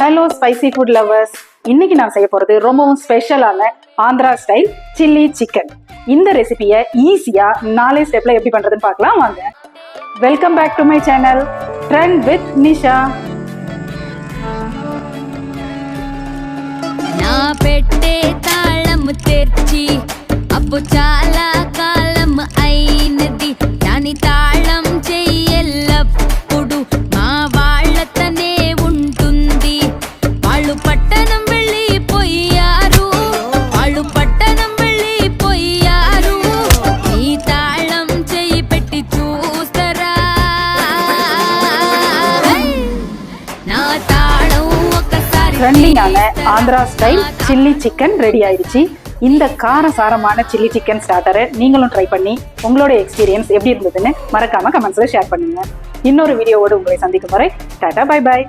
Hello spicy food lovers, இன்னைக்கு நான் செய்ய போறது ரொம்பவும் ஸ்பெஷலான ஆந்திரா ஸ்டைல் சில்லி சிக்கன். இந்த ரெசிபியை ஈஸியா 4 ஸ்டெப்ல எப்படி பண்றதுன்னு பார்க்கலாம் வாங்க. Welcome back to my channel trend with Nisha. నా పెట్టే తాళం తెర్చి అప్పు చాలా కాలం అయినది దాని తాళం చెయ్యెల్లప్పుడు మా వాళ్ళతనే ఉంటుంది. వాళ్ళు పట్టణం వెళ్ళిపోయారు, వాళ్ళు పట్టణం వెళ్ళిపోయారు. ఈ తాళం చెయ్యి పెట్టి చూస్తారా? నా తాళం ఒకసారి ட்ரெண்டிங்கான Andhra style chilli chicken ready ஆயிடுச்சு. இந்த காரசாரமான சில்லி சிக்கன் ஸ்டார்டரை நீங்களும் ட்ரை பண்ணி உங்களோட எக்ஸ்பீரியன்ஸ் எப்படி இருந்ததுன்னு மறக்காம கமெண்ட்ஸ்ல ஷேர் பண்ணுங்க. இன்னொரு வீடியோவோடு உங்களை சந்திக்கும் வரை டாடா பை பை.